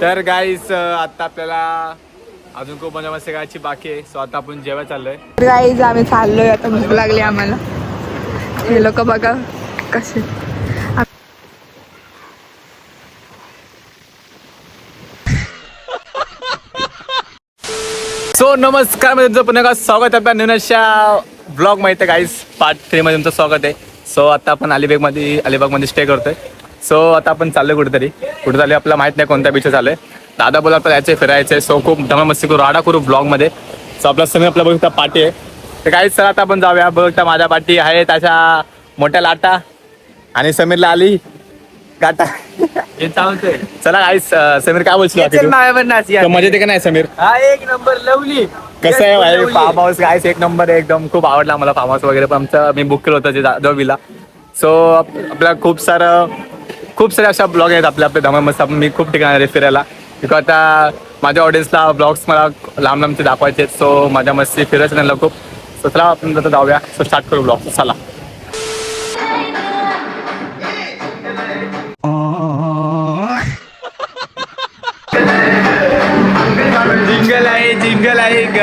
तर गाईस आता आपल्याला अजून खूप मजा मस्ती करायची बाकी आहे. सो आता आपण जेवायला चाललोय. गाईज आम्ही चाललोय आता, भूक लागली आम्हाला. हे लोक बघा कसे. सो नमस्कार, मी तुमचं पुन्हा स्वागत आहे आपल्या नवीन अशा ब्लॉग मध्ये. गाईस पार्ट 3 मध्ये तुमचं स्वागत आहे. सो आता आपण अलिबागमध्ये स्टे करतोय. सो आता आपण चाललोय कुठे चाललोय आपल्याला माहित नाही कोणत्या बीच चाललोय. दादा बोला आपल्याला यायचंय फिरायचंय. सो खूप धमाल मस्ती करू, राडा करू ब्लॉगमध्ये. सो आपला समीर आपला बघता पाठी आहे. तर काही चला आता आपण जाऊया. बघता माझ्या पाठी आहे त्याच्या मोठ्या लाटा आणि समीरला आली गाटा. चला गाईस, समीर काय बोलशील? मजा येते का नाही समीर? एक नंबर लवली. कसं आहे भाई फार्म हाऊस? गाईस एक नंबर आहे एकदम. खूप आवडला मला फार्म हाऊस वगैरे. पण आमचं मी बुक केलं होतं जवळला. सो आपल्याला खूप सारे अशा ब्लॉग आहेत आपल्या धमाल मस्त. मी खूप ठिकाणी फिरायला, बिकॉज आता माझ्या ऑडियन्सला ब्लॉग्स मला लांब लांबचे दाखवायचे आहेत. सो माझ्या मस्ती फिरायचं त्यांना खूप. सो चला आपण आता जाऊया. सो स्टार्ट करू ब्लॉग. चला. जिंगल आहे ग.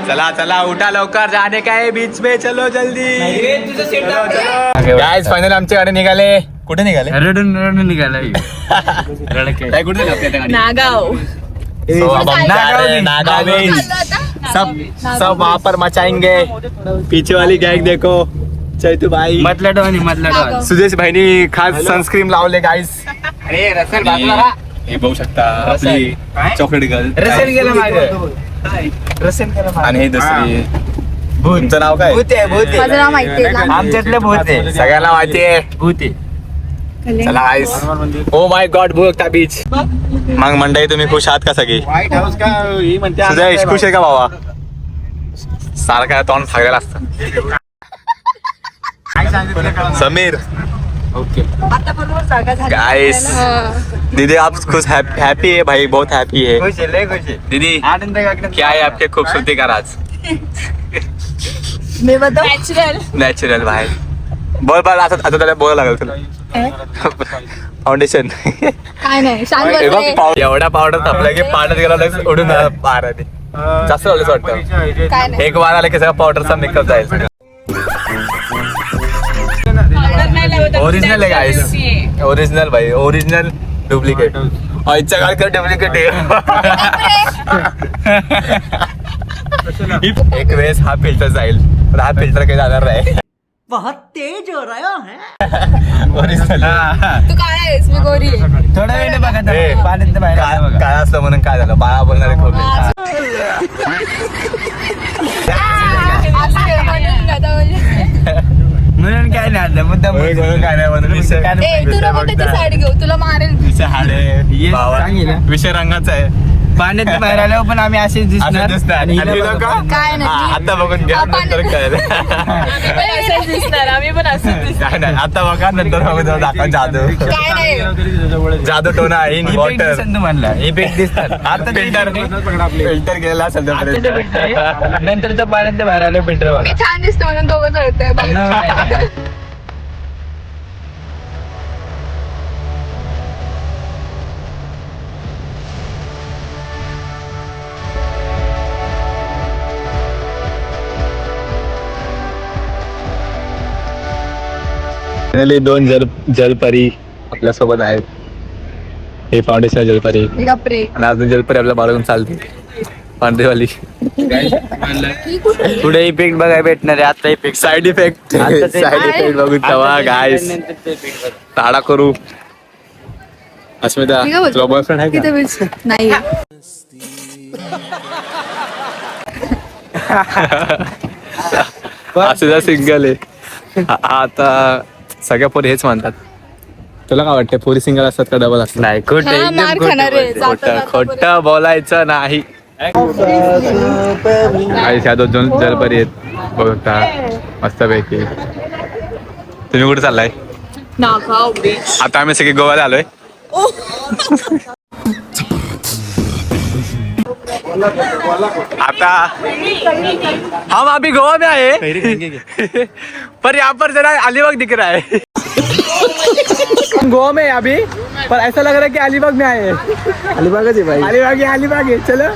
चला चला उठा लवकर, जाने का है बीच में, चलो जल्दी. गाइस फायनली आमची गाडी निघाले. कुठे निघाले? रडून निघाला. काय कुठे नागाव. नागाव सब वहाँ पर मचाएंगे. पीछे वाली गैंग देखो, चैतू भाई, मतला सुदेश भाईनी खास सनस्क्रीन लावले गाईस. अरे रसल हे बघू शकता आपली चॉकलेट गर्ल. रसेल गेला माझं. रसेल गेला आणि हे दुसरी. तुमचं नाव काय? माझं नाव माहिती आहे का? आमच्यातले भूत आहे. सगळ्यांना माहिती आहे. भूत आहे. चला गाईस. ओ माय गॉड, बघता बीच. मग मंडळी तुम्ही खुश आहात का सगळी? व्हाईट हाऊस का ही म्हणते. सुदेश खुश आहे का बाबा? सारखा तोंड फागलेला असतं. समीर ओके. आता बरोबर जागा झाली. गाइस दीदी आप खुश हैप्पी है भाई, बहुत हैप्पी है खुश आहे, लय खुश आहे. दीदी. आनंद का क्या है आपके खूबसूरती का राज? मी बताऊ नॅचरल. नॅचरल भाई. बोल आता त्याला बोलायला लागेल तुला. फाउंडेशन काय नाही सांग बरं. एवढा पावडर तापला की पाण्यात गेला लगेच उडून पाराने. जास्त झालं वाटतं. काय नाही. एक वार आला की सगळा पावडरचा मेकअप जाईल सगळं. ओरिजिनल आहे गाईस, ओरिजिनल भाई, ओरिजिनल डुप्लिकेट. आईच्या गाडी कर डुप्लिकेट आहे. एक वेळेस हा फिल्टर जाईल, पण हा फिल्टर काही जाणार नाही. बहुत तेज हो रहा है. ओरिजिनल. तू काय आहेस? मी गोरी आहे. थोडा वेळ बघा. ए, पाण्यात बाहेर आलं बघा. काय असलं म्हणून काय झालं? बाळा बोलणारे खूप. म्हणून काय नाही आलं मुद्दा. काय नाही म्हणून विषय तुला कुठे साईड घेऊ, तुला मारेल. विषय हाडे Yes, सांगेल ना. विषय रंगाचा आहे. पाण्यात बाहेर आल्यावर पण आम्ही असेच दिसणार. आणि हिला हिला बघा. का? काय नाही. हा, आता बघून घ्या, नंतर कळेल. आम्ही पण असंच काय नाही, आता बघा नंतर बघू दाखवा जादू. काय नाही. जादू टोना इन इफेक्ट वॉटर. दिसत तुम्हाला. इफेक्ट दिसतात. आता फिल्टर गेलेला असेल त्यापर्यंत. नंतरच्या पाण्यात बाहेर आलं फिल्टर मी छान दिसतो म्हणून दोघं चढतोय. बघा. दोन जलपरी आपल्या सोबत आहेत. हे फाउंडेशन जलपरी गप्रे. आणि अजून जलपरी आपल्या बाळगून चालते पांढरीवाली. पुढे इफेक्ट बघायला भेटणार आहे. आता इफेक्ट साइड इफेक्ट आता ते- साइड इफेक्ट बघून तेव्हा गाईस टाळा करू. अस्मिता मी काय बोलतो? तुला बॉयफ्रेंड आहे तिथे का? बीच नाही. अस्मिता सिंगल आहे. आता सगळ्या पोरी हेच म्हणतात. तुला काय वाटतं, पोरी सिंगल असतात का डबल असतात? नाही खोटं, हा, एकदम मार खोटं खाणार आहे. बोलतोय. जाता खोटं जाता खोटं बोलायचं नाही. काही ह्या दोन जलपरी आहेत बघता मस्तपैकी. तुम्ही कुठे चाललाय? नागाव बीच. आता आम्ही सगळे गोव्याला आलोय. आता हम अभी गोवा में आए पर यहाँ पर जरा अलीबाग दिख रहा है हम गोवा में हैं अभी पर ऐसा लग रहा है कि अलीबाग में आए हैं अलिबागच आहे भाई. अलीबाग आहे चलो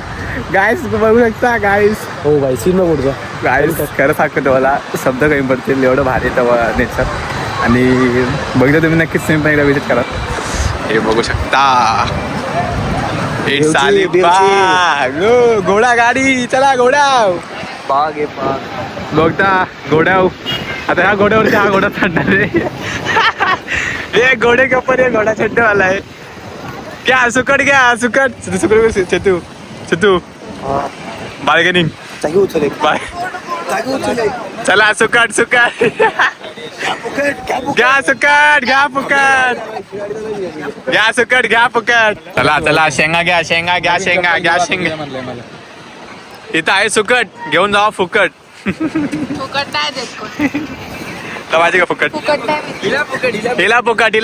गाईस बघू शकता गाईस हो भाई सीन पुढचा. गाईस खरं सांगतो तुम्हाला शब्द कमी पडतील एवढं भारी येतं नेचर आणि बघितलं तुम्ही नक्कीच तुम्ही पण एकदा विजिट करा हे बघू शकता इट्स अलिबाग घोडा गाडी चला घोड्याव पाग आहे पाग. बघता घोड्याव आता ह्या घोड्यावरती हा घोडा चढणार आहे हे घोडे कपर हे घोडा चढण्यावाला आहे क्या सुकट चतू चतू बार्गेनिंग जागी उचल एक. बाय जागी उचल एक. चला सुकट घ्या सुकट घ्या फुकट घ्या सुकट घ्या फुकट चला शेंगा घ्या इथं आहे सुकट घेऊन जावा फुकट फुकट नाही देत कोण. पाहिजे का फुकट फुकट नाही. हिला फुकट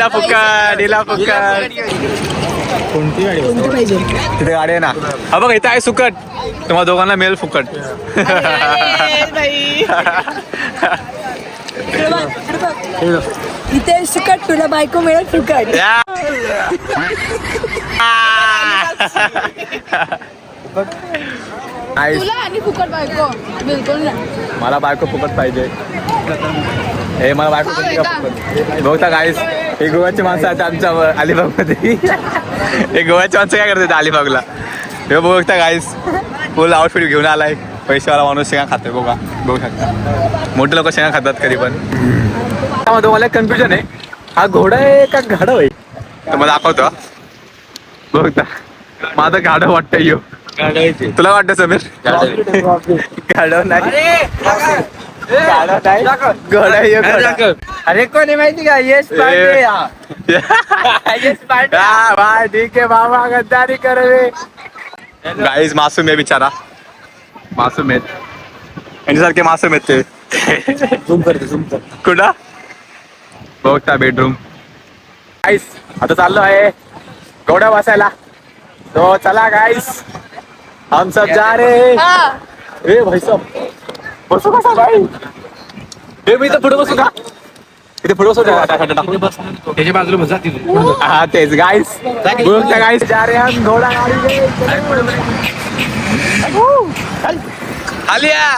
कोणती पाहिजे. तिथे गाडी आहे ना हा बघ इथं आहे सुकट तुम्हाला दोघांना मिळेल फुकट इथे सुकट तुला बायको मिळेल फुकट. या. Nice. तुला आणि फुकट बायको बिलकुल नाही. मला बायको फुकट पाहिजे हे मला बायको पाहिजे का फुकट बघता गाईस हे गोव्याची माणसं आहेत आमच्या अलिबागमध्ये हे गोव्याची माणसं काय करतात अलिबागला हे बघता गाईस फुल आउटफिट घेऊन आलाय पैसेवाला माणूस शेंगा खातोय बघू शकता मोठे लोक शेंगा खातात कधी पण त्यामध्ये मला कन्फ्युजन आहे हा घोडा आहे का गाढव आहे तर मला दाखवतो बघता माझं गाढव वाटतंय यो तुला वाटतं समीर गाढव नाही घोडा यो घोडा अरे कोणी माहिती का यश पांडे यश पांडे. हा भाई ठीक आहे बाबा गद्दारी करवे गाईज मासूम आहे बिचारा मासूम आहेत यांच्यासारखे मासूम आहेत ते झूम कर. कुठं बघता बेडरूम गाईस आता चाललो आहे घोड्या बसायला तो चला गाईस हम सब जा रहे हैं ए भाई साहब बसू कसा भाई हे मी तर पुढे बसू का इथे पुढे बसू त्याच्या बाजूला बस जाती तू. हा तेच गाईस बघता गाईस जा रे हम घोडा गाडी आलिया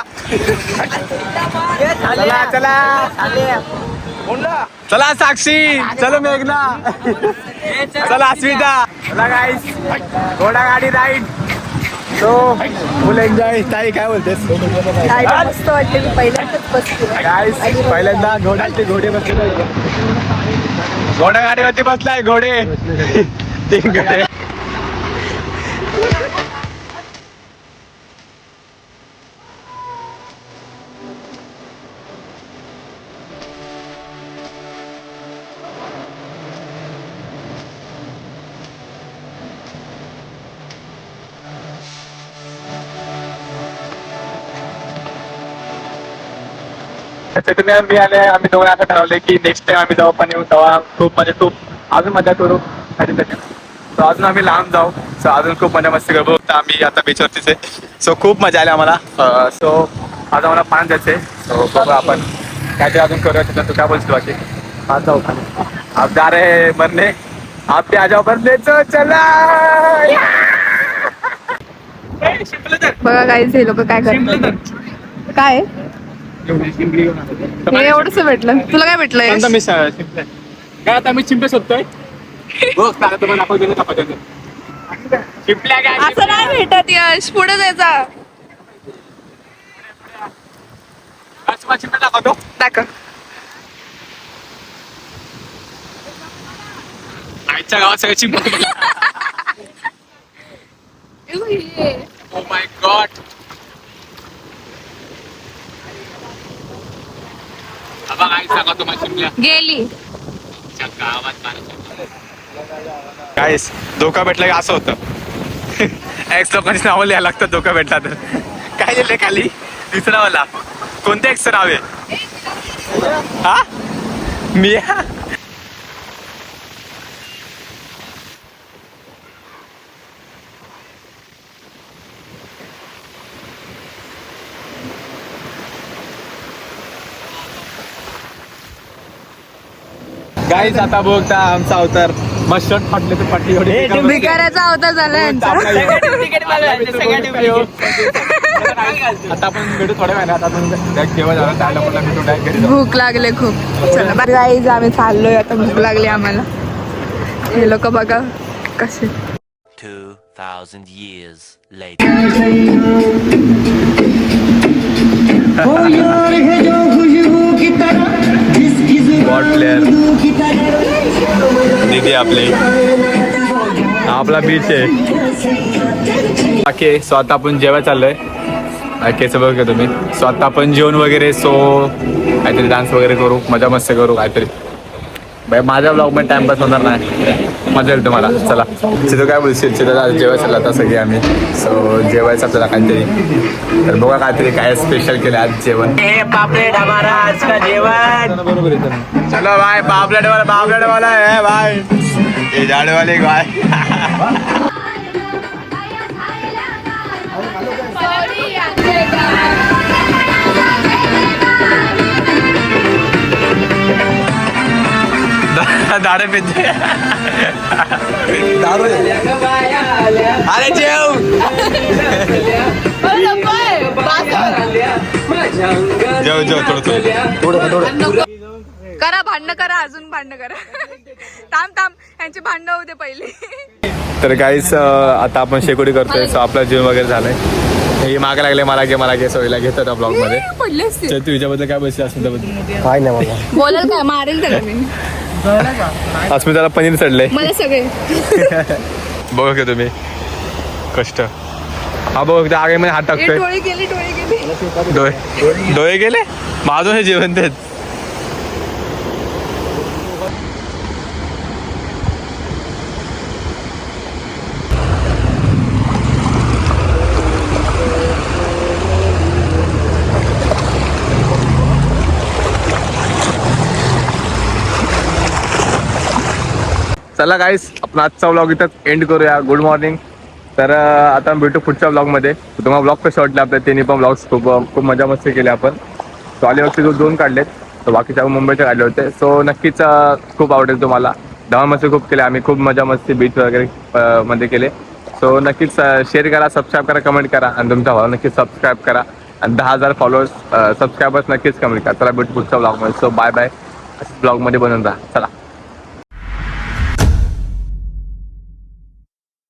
चला साक्षी चलो मेघना चला स्मिता चला गाईस घोडा गाडी राईड तो फुल एन्जॉय ताई काय बोलतेस मस्त वाटते मी पहिल्यांदाच बसते. गाईस पहिल्यांदा घोडे बसले घोडा गाडीवरती बसलाय घोडे 3 घोडे तुम्ही मी आले आम्ही दोघं असं ठरवले की नेक्स्ट टाइम आम्ही जाऊ पण येऊ तेव्हा खूप अजून मजा करू सो अजून आम्ही लांब जाऊ सो अजून खूप मजा मस्ती करू तर आम्ही आता बीचवरतीच आहे सो खूप मजा आली आम्हाला सो आज आम्हाला पान जायचं आहे सो बघू आपण काय ते अजून करूया त्याच्यात तू काय बोलतो बाकी आज जाऊ खाली आप जा रहे बनने आप आ जाओ बनने चो चला बघा गाईज हे लोक काय करतात काय हे एवढंच भेटलं तुला काय भेटलं यश? काय आता मी चिंपे शोधतोय चिंपल्या काय असं नाही भेटत यश पुढे जायचा चिंपे दाखवतो दाखव आईच्या गावात सगळं चिंपे ओ माय गॉड गेली गाईस धोका भेटला की असं होतं एक्स लोकांची नावं लिहायला लागतात धोका भेटला तर काय लिहिलंय खाली दुसरा वाला कोणते एक्स नाव आहे हा मी गाईज आता बघता आमचा अवतार मस्त शर्ट फाटले तर फाटली एवढी भिकाऱ्याचा अवतार झाला यांचा. आता आपण भेटू थोड्या वेळाने. आता आपण जेव्हा झालं त्याला पण भेटू डायरेक्ट घरी जाऊ. भूक लागले खूप. चला गाईज आम्ही चाललोय आता. भूक लागली आम्हाला. हे लोक बघा कसे. 2,000 years later. बॉट प्लेअर दीदी आपले हा आपला बीच आहे. ओके सो आता आपण जेवायला चाललोय. केस बघा तुम्ही. सो आता आपण जेवण वगैरे सो काहीतरी डान्स वगैरे करू मजा मस्त करू काहीतरी. बाई माझ्या ब्लॉग मध्ये टाइमपास होणार नाही. मजा येईल तुम्हाला. चला चित्र काय बोलशील. चित्र जेवायचं चाललं आता सगळे आम्ही. सो जेवायचं आपल्याला काहीतरी. तर बघा काहीतरी काय स्पेशल केलं आज जेवण. पापलेट हमारा आज का जेवण. चलो भाई पापलेट वाला है भाई. ये झाड़ वाले भाई. दारू पिते. दारू अरे जेव. जेव थोडं. करा भांडणं करा. अजून भांडणं करा. थांब यांची भांडणं होऊ दे पहिली. तर काहीच आता आपण शेकोटी करतोय. सो आपलं जेवण वगैरे झालंय. हे मागे लागले मला घे सोयीला घेतात ब्लॉग मध्ये. पडले असते. तू हिच्याबद्दल काय बसली अस्मिताबद्दल. काय नाही मला. बोलाल काय मारेल त्याला मी. अस्मिताला पनीर चढलंय. मला सगळे बघा का तुम्ही कष्ट. हा बघ आगे मध्ये हात टाकतोय. डोळे गेले. डोळे गेले माझं हे जेवण देत. चला गाईस आपण आजचा व्लॉग इथं एंड करूया. Good morning. तर आता भेटू पुढच्या ब्लॉगमध्ये. तुम्हाला ब्लॉग कसे वाटले आपल्या तिन्ही पण ब्लॉग्स खूप मजा मस्ती केली आपण. सो आले वक्ती 2 काढलेत. सो बाकीचे आपण मुंबईचे काढले होते. सो नक्कीच खूप आवडेल तुम्हाला. धमाल मस्ती खूप केली आम्ही. खूप मजा मस्ती बीच वगैरे मध्ये केले. सो नक्कीच शेअर करा सबस्क्राईब करा कमेंट करा आणि तुमचा भाव नक्कीच सबस्क्राईब करा. आणि 10,000 फॉलोअर्स सबस्क्रायबर्स नक्कीच कमेंट करा. चला भेटू पुढच्या ब्लॉगमध्ये. सो बाय ब्लॉगमध्ये बनवून राहा. चला.